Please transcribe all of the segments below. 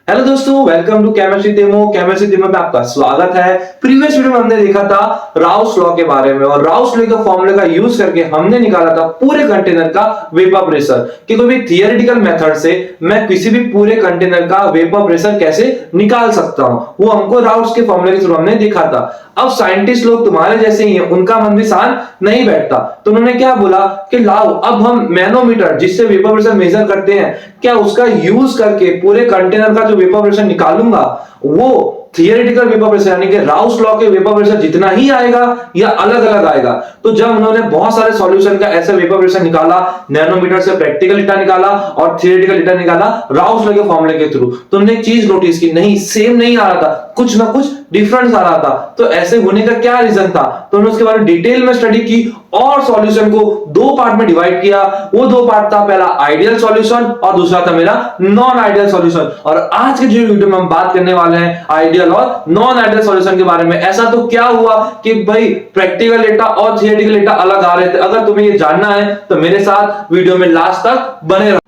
Hello दोस्तों, welcome to chemistry demo. Chemistry demo में आपका स्वागत है। प्रीवियस वीडियो में हमने देखा था राउस लॉ के बारे में और राउस लॉ के फॉर्मूले का यूज करके हमने निकाला था पूरे कंटेनर का वेपर प्रेशर कि कोई भी थियोरेटिकल मेथड से मैं किसी भी पूरे कंटेनर का वेपर प्रेशर कैसे निकाल सकता हूं। वो हमको राउस के फॉर्मूले के थ्रू हमने देखा था। अब साइंटिस्ट लोग तुम्हारे जैसे ही हैं, उनका मन भी शांत नहीं बैठता, तो उन्होंने क्या बोला कि लाओ अब हम मैनोमीटर जिससे वेपर प्रेशर मेजर करते हैं, क्या उसका यूज करके पूरे कंटेनर का जो वेपर प्रेशर निकालूंगा वो थियोरेटिकल वेपर प्रेशर यानी कि राउस लॉ के वेपर प्रेशर जितना ही आएगा या अलग अलग आएगा। तो जब उन्होंने बहुत सारे सॉल्यूशन का ऐसा वेपर प्रेशर निकाला, नैनोमीटर से प्रैक्टिकल डेटा निकाला और थियोरेटिकल डेटा निकाला राउस लॉ के फॉर्मूले के थ्रू, तो उन्होंने एक चीज नोटिस की, नहीं सेम नहीं आ रहा था, कुछ ना कुछ डिफरेंस आ रहा था। तो ऐसे होने का क्या रीजन था, तो उन्होंने उसके बारे में डिटेल में स्टडी की और सॉल्यूशन को दो पार्ट में डिवाइड किया। वो दो पार्ट था, पहला आइडियल सॉल्यूशन और दूसरा था मेरा नॉन आइडियल सॉल्यूशन। और आज के जो वीडियो में हम बात करने वाले हैं आइडियल और नॉन आइडियल सॉल्यूशन के बारे में। ऐसा तो क्या हुआ कि भाई प्रैक्टिकल डेटा और थियोरेटिकल डेटा अलग आ रहे थे। अगर तुम्हें ये जानना है तो मेरे साथ वीडियो में लास्ट तक बने रहो।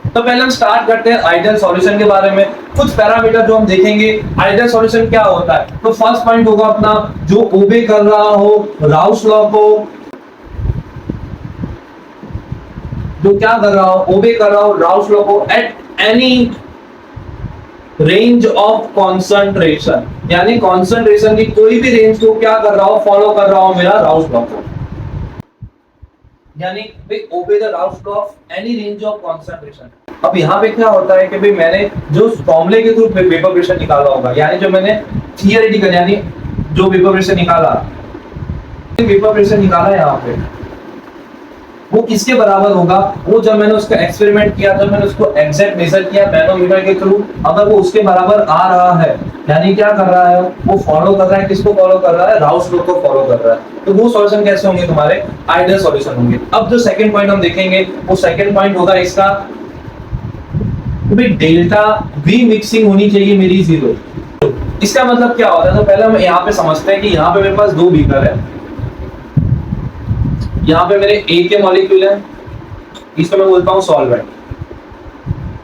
तो पहले हम स्टार्ट करते हैं आइडियल सॉल्यूशन के बारे में। कुछ पैरामीटर जो हम देखेंगे आइडियल सॉल्यूशन क्या होता है। तो फर्स्ट पॉइंट होगा अपना, जो ओबे कर रहा हो राउस लॉ को, जो क्या कर रहा हो, ओबे कर रहा हो राउस लॉ को at any range of concentration, यानी कॉन्सेंट्रेशन की कोई भी रेंज को क्या कर रहा हो, फॉलो कर रहा हो मेरा राउस लॉ को, यानी भाई obey the Rouse law of any range of concentration. अब यहाँ पे क्या होता है कि भाई मैंने जो फॉर्मूले के थ्रू वेपर प्रेशर निकाला होगा, यानी जो मैंने थियोरेटिकल यानी जो वेपर प्रेशर निकाला यहाँ पे, वो किसके बराबर होगा, वो जब मैंने उसका एक्सपेरिमेंट किया, जब मैंने उसको एग्जैक्ट मेजर किया मैनोमीटर के थ्रू, अगर वो उसके बराबर आ रहा है, यानी क्या कर रहा है, वो फॉलो कर रहा है, किसको फॉलो कर रहा है, राउस लॉ को फॉलो कर रहा है, तो वो सॉल्यूशन कैसे होंगे, तुम्हारे आइडियल सॉल्यूशन होंगे। अब जो सेकंड पॉइंट हम देखेंगे वो सेकंड पॉइंट होगा इसका, डेल्टा वी मिक्सिंग होनी चाहिए मेरी 0। इसका मतलब क्या होता है, तो पहले हम यहाँ पे समझते हैं कि यहाँ पे मेरे पास दो बीकर है, यहाँ पे मेरे A के मॉलिक्यूल है, इसको मैं बोलता हूँ सॉल्वेंट,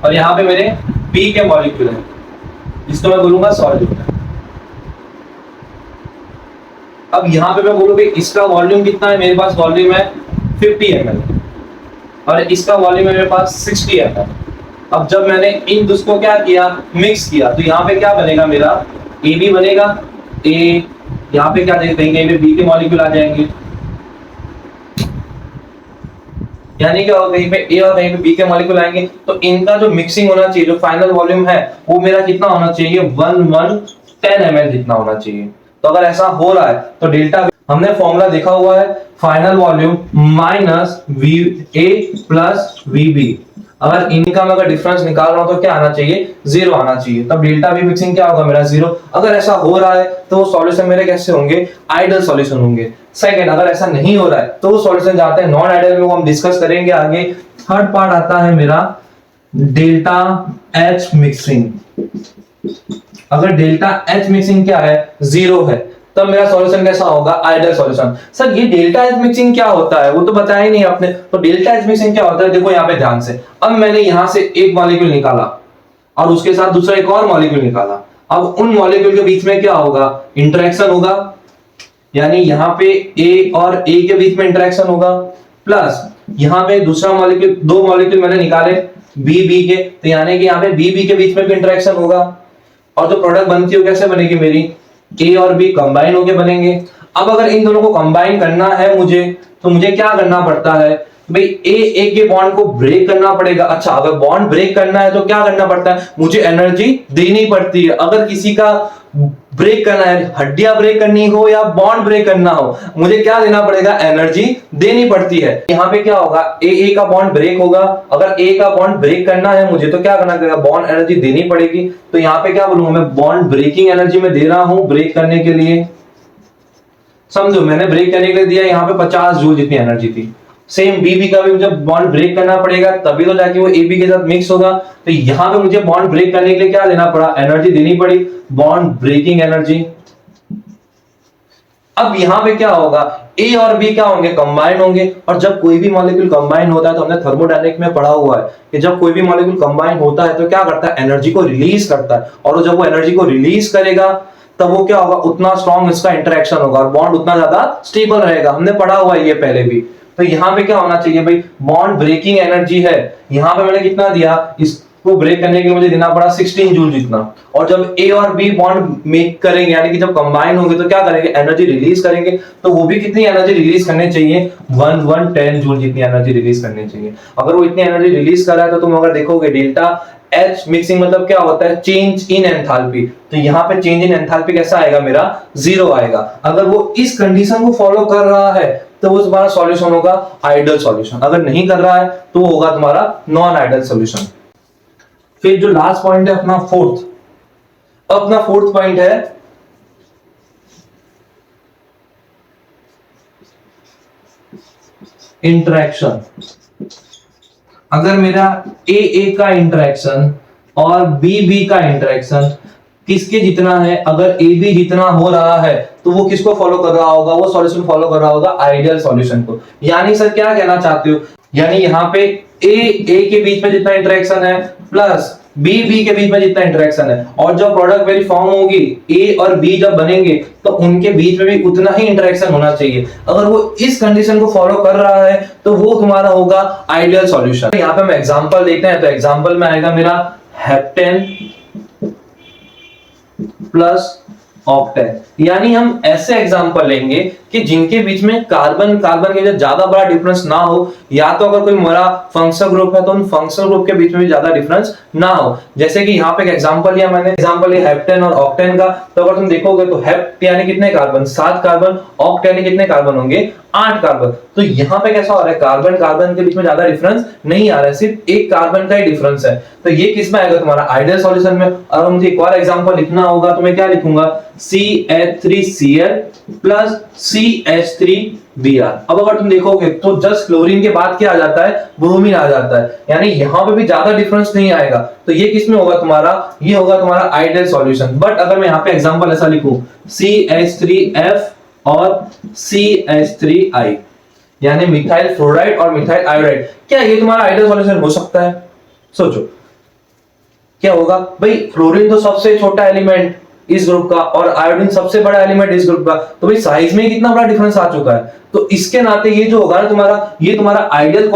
और यहाँ पे मेरे B के मॉलिक्यूल है, इसको मैं बोलूंगा सॉल्यूट। अब यहाँ पे मैं बोलूंगा इसका वॉल्यूम कितना है, मेरे पास वॉल्यूम है 50 ml और इसका वॉल्यूम है मेरे पास 60 ml। अब जब मैंने इन दोनों को क्या किया, मिक्स किया, तो यहाँ पे क्या बनेगा, मेरा AB बनेगा। A यहाँ पे क्या देंगे, B के मॉलिक्यूल आ जाएंगे, यानी क्या होगा, कहीं पे A और कहीं पे B के मॉलिक्यूल आएंगे, तो इनका जो मिक्सिंग होना चाहिए, जो फाइनल वॉल्यूम है वो मेरा कितना होना चाहिए, 1110 ml जितना होना चाहिए। तो अगर ऐसा हो रहा है तो डेल्टा, हमने फॉर्मूला देखा हुआ है, final volume minus VA plus VB। अगर इनका मैं अगर डिफरेंस निकाल रहा हूं तो क्या आना चाहिए, 0 आना चाहिए, तब डेल्टा वी मिक्सिंग क्या होगा, मेरा 0। अगर ऐसा हो रहा है तो वो सॉल्यूशन मेरे कैसे होंगे, आइडियल सॉल्यूशन होंगे। सेकंड, अगर ऐसा नहीं हो रहा है तो वो सॉल्यूशन जाते हैं नॉन आइडियल में, वो हम डिस्कस करेंगे आगे। थर्ड पार्ट आता है मेरा डेल्टा एच मिक्सिंग। अगर डेल्टा एच मिक्सिंग क्या है, 0 है, तब मेरा सॉल्यूशन कैसा होगा, आइडियल सॉल्यूशन। सर ये डेल्टा एच मिक्सिंग क्या होता है, वो तो बताया ही नहीं आपने। तो डेल्टा एच मिक्सिंग क्या होता है, देखो यहाँ पे ध्यान से, अब मैंने यहां से एक मॉलिक्यूल निकाला और उसके साथ दूसरा एक और मॉलिक्यूल निकाला। अब उन मॉलिक्यूल के बीच में क्या होगा, इंटरेक्शन होगा, यानी यहाँ पे A और A के बीच में इंटरेक्शन होगा, प्लस यहाँ पे दूसरा मॉलिक्यूल, दो मॉलिक्यूल मैंने निकाले B के, तो यानी कि यहाँ पे B के बीच में भी इंटरेक्शन होगा, और जो प्रोडक्ट बनती है कैसे बनेगी, मेरी A और B कंबाइन होके बनेंगे। अब अगर इन दोनों को कंबाइन करना है मुझे, तो मुझे क्या करना पड़ता है भाई, A के बॉन्ड को ब्रेक करना पड़ेगा। अच्छा, अगर बॉन्ड ब्रेक करना है तो क्या करना पड़ता है, मुझे एनर्जी देनी पड़ती है। अगर किसी का ब्रेक करना है, हड्डियां ब्रेक करनी हो या बॉन्ड ब्रेक करना हो, मुझे क्या देना पड़ेगा, एनर्जी देनी पड़ती है। यहाँ पे क्या होगा, A का बॉन्ड ब्रेक होगा, अगर A का बॉन्ड ब्रेक करना है मुझे तो क्या करना पड़ेगा, बॉन्ड एनर्जी देनी पड़ेगी। तो यहाँ पे क्या बोलूंगा मैं, बॉन्ड ब्रेकिंग एनर्जी में दे रहा हूं ब्रेक करने के लिए। समझो, मैंने ब्रेक करने के लिए दिया यहाँ पे 50 जूल जितनी एनर्जी थी। सेम BB का भी मुझे बॉन्ड ब्रेक करना पड़ेगा, तभी तो जाके वो AB के साथ मिक्स होगा। तो यहाँ पे मुझे बॉन्ड ब्रेक करने के लिए क्या देना पड़ा, एनर्जी देनी पड़ी, बॉन्ड ब्रेकिंग एनर्जी। अब यहाँ पे क्या होगा, ए और बी क्या होंगे, कंबाइन होंगे। और जब कोई भी मॉलिक्यूल कंबाइन होता है तो हमने थर्मोडायनेमिक में पढ़ा हुआ है कि जब कोई भी मॉलिक्यूल कंबाइन होता है तो क्या करता है, एनर्जी को रिलीज करता है। और जब वो एनर्जी को रिलीज करेगा तब वो क्या होगा, उतना स्ट्रॉन्ग इसका इंटरेक्शन होगा और बॉन्ड उतना ज्यादा स्टेबल रहेगा। हमने पढ़ा हुआ है ये पहले भी। तो यहाँ पे क्या होना चाहिए भाई, बॉन्ड ब्रेकिंग एनर्जी है, यहाँ पे मैंने कितना दिया, इसको ब्रेक करने के लिए मुझे देना पड़ा 16 जूल जितना। और जब ए और बी बॉन्ड मेक करेंगे यानी कि जब कंबाइन होंगे तो क्या करेंगे, एनर्जी रिलीज करेंगे। तो वो भी कितनी एनर्जी रिलीज करने चाहिए, 1110 जूल जितनी एनर्जी रिलीज करनी चाहिए। अगर वो इतनी एनर्जी रिलीज कर रहा है तो तुम अगर देखोगे डेल्टा एच मिक्सिंग मतलब क्या होता है, चेंज इन एंथैल्पी। तो यहाँ पे चेंज इन एंथैल्पी कैसा आएगा, मेरा 0 आएगा। अगर वो इस कंडीशन को फॉलो कर रहा है तो वो तुम्हारा सॉल्यूशन होगा आइडियल सॉल्यूशन। अगर नहीं कर रहा है तो होगा तुम्हारा नॉन आइडियल सॉल्यूशन। फिर जो लास्ट पॉइंट है अपना फोर्थ पॉइंट है इंटरेक्शन। अगर मेरा ए का इंटरेक्शन और बी का इंटरेक्शन किसके जितना है, अगर ए बी जितना हो रहा है तो वो किसको फॉलो कर रहा होगा, वो सॉल्यूशन फॉलो कर रहा होगा आइडियल सॉल्यूशन को। यानी सर क्या कहना चाहते हो, यानी यहाँ पे ए के बीच में जितना इंटरेक्शन है प्लस बी के बीच में जितना इंटरेक्शन है, और जब प्रोडक्ट वेरी फॉर्म होगी ए और बी जब बनेंगे तो उनके बीच में भी उतना ही इंटरेक्शन होना चाहिए। अगर वो इस कंडीशन को फॉलो कर रहा है तो वो तुम्हारा होगा आइडियल सॉल्यूशन। यहाँ पे हम एग्जांपल देखते हैं, तो एग्जांपल में आएगा मेरा हेप्टेन प्लस ऑक्टेन। यानी हम ऐसे एग्जांपल लेंगे कि जिनके बीच में कार्बन के लिए ज्यादा बड़ा डिफरेंस ना हो, या तो अगर कोई मेरा फंक्शनल ग्रुप है तो उन फंक्शनल ग्रुप के बीच में भी ज्यादा डिफरेंस ना हो। जैसे कि यहाँ पे एक एग्जांपल लिया मैंने, एग्जांपल लिया हेप्टेन और ऑक्टेन का। तो अगर तुम देखोगे तो हेप्ट यानी कितने कार्बन, 7 कार्बन, ऑक्ट यानी कितने कार्बन होंगे, 8 कार्बन। तो यहाँ पे कैसा हो रहा है, कार्बन के बीच में ज्यादा डिफरेंस नहीं आ रहा है, सिर्फ एक कार्बन का ही डिफरेंस है। तो ये किस में आएगा, तुम्हारा आइडियल सॉल्यूशन में। अगर मुझे एक और एग्जांपल लिखना होगा तो मैं क्या लिखूंगा, CH3Cl प्लस CH3Br। अब अगर तुम देखोगे तो जस्ट क्लोरीन के बाद क्या आ जाता है, ब्रोमीन आ जाता है, यानी यहाँ पे भी ज्यादा डिफरेंस नहीं आएगा। तो ये किसमें होगा तुम्हारा, ये होगा तुम्हारा आइडियल सॉल्यूशन। बट अगर मैं यहाँ पे एग्जांपल ऐसा लिखूं CH3F और CH3I यानी मिथाइल फ्लोराइड और मिथाइल आयोडाइड, क्या ये तुम्हारा आइडियल सॉल्यूशन हो सकता है? सोचो क्या होगा भाई, फ्लोरीन तो सबसे छोटा एलिमेंट इस ग्रुप का और आयोडीन सबसे बड़ा एलिमेंट इस ग्रुप का, तो भाई साइज में कितना बड़ा डिफरेंस आ चुका है। तो इसके नाते ये जो होगा ना तुम्हारा, ये तुम्हारा आइडियल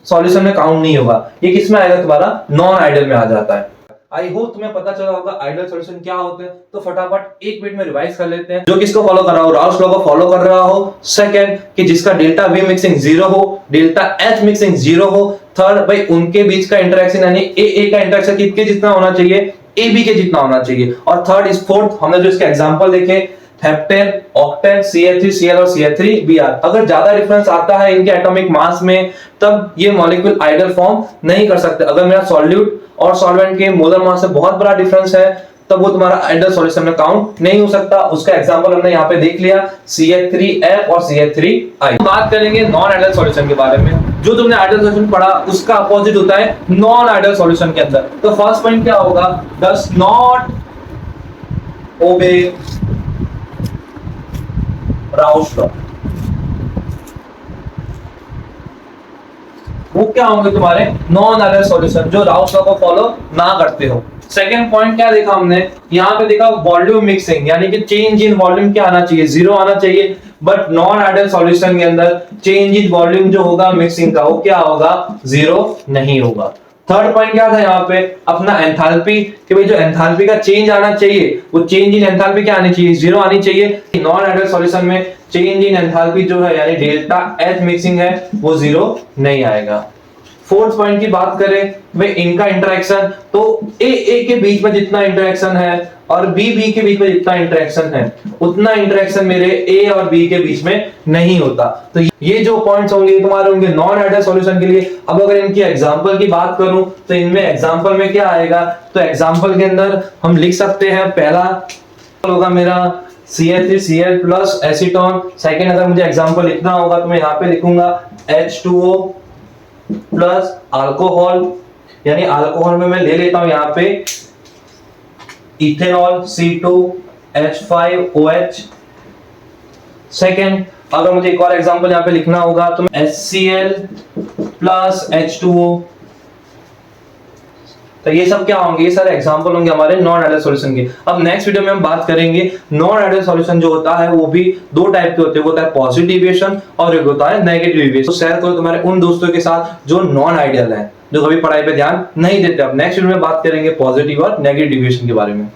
सॉल्यूशन में काउंट नहीं होगा, ये किस में आएगा, तुम्हारा नॉन आइडियल में आ जाता है। आई होप तुम्हें पता चला होगा आइडियल सॉल्यूशन क्या होते हैं। तो फटाफट एक मिनट में रिवाइज कर लेते हैं। जो किसको फॉलो कर रहा हो, राउस लॉ को फॉलो कर रहा हो। सेकंड कि जिसका डेल्टा वी मिक्सिंग 0 हो, डेल्टा एच मिक्सिंग 0 हो। थर्ड भाई उनके बीच का इंटरेक्शन यानी ए का इंटरेक्शन किसके जितना होना चाहिए, ए बी के जितना होना चाहिए। और थर्ड इज फोर्थ हमने जो इसके एग्जांपल देखे, हेप्टेन, ऑक्टेन, CH3Cl और CH3Br। अगर ज्यादा डिफरेंस आता है इनके एटॉमिक मास में तब ये मॉलिक्यूल आइडियल फॉर्म नहीं कर सकते। अगर मेरा सॉल्यूट और सॉल्वेंट के मोलर मास से बहुत बड़ा डिफरेंस है तब वो तुम्हारा आइडियल सॉल्यूशन में काउंट नहीं हो सकता। उसका एग्जांपल हमने यहाँ पे देख लिया, CH3F और CH3I। बात करेंगे नॉन आइडियल सॉल्यूशन के बारे में। जो तुमने आइडियल सॉल्यूशन पढ़ा उसका अपोजिट होता है नॉन आइडियल सॉल्यूशन के अंदर। तो फर्स्ट पॉइंट क्या होगा, does not obey Rouse law. वो क्या होंगे तुम्हारे नॉन आइडियल सॉल्यूशन जो राउस लॉ को फॉलो ना करते हो। सेकंड पॉइंट क्या देखा हमने, यहाँ पे देखा वॉल्यूम मिक्सिंग यानी कि चेंज इन वॉल्यूम क्या आना चाहिए, 0 आना चाहिए। बट नॉन आइडियल सॉल्यूशन के अंदर चेंज इन वॉल्यूम जो होगा मिक्सिंग का वो क्या होगा, 0 नहीं होगा। थर्ड पॉइंट क्या था यहाँ पे अपना एंथैल्पी, कि भाई जो एंथैल्पी का चेंज आना चाहिए वो चेंज इन एंथैल्पी क्या आनी चाहिए, 0 आनी चाहिए। नॉन आइडियल सॉल्यूशन में चेंज इन एंथैल्पी जो है यानी डेल्टा एच मिक्सिंग है वो 0 नहीं आएगा। फोर्थ पॉइंट की बात करें वे इनका इंटरेक्शन, तो ए के बीच में जितना इंटरेक्शन है और बी के बीच में जितना इंटरेक्शन है उतना इंटरेक्शन मेरे ए और बी के बीच में नहीं होता। तो ये जो पॉइंट्स होंगे तुम्हारे होंगे नॉन आइडियल सॉल्यूशन के लिए। अब अगर इनकी एग्जांपल की बात करूं तो इनमें एग्जांपल में क्या आएगा, तो एग्जांपल के अंदर हम लिख सकते हैं, पहला होगा मेरा CH3Cl प्लस एसीटोन। सेकेंड अगर मुझे एग्जांपल लिखना होगा तो मैं यहाँ पे लिखूंगा H2O प्लस अल्कोहल, यानी अल्कोहल में मैं ले लेता हूं यहाँ पे इथेनॉल C2H5OH। सेकेंड अगर मुझे एक और एग्जांपल यहाँ पे लिखना होगा तो HCl प्लस H2O, तो ये सब क्या होंगे, ये सारे एग्जांपल होंगे हमारे नॉन आइडियल सॉल्यूशन के। अब नेक्स्ट वीडियो में हम बात करेंगे नॉन आइडियल सॉल्यूशन जो होता है वो भी दो टाइप के होते हैं, वो होता है पॉजिटिव डेविएशन और एक होता है नेगेटिव डेविएशन। तो शेयर करो तुम्हारे उन दोस्तों के साथ जो नॉन आइडियल हैं, जो कभी पढ़ाई पे ध्यान नहीं देते। अब नेक्स्ट वीडियो में बात करेंगे पॉजिटिव और नेगेटिव डेविएशन के बारे में।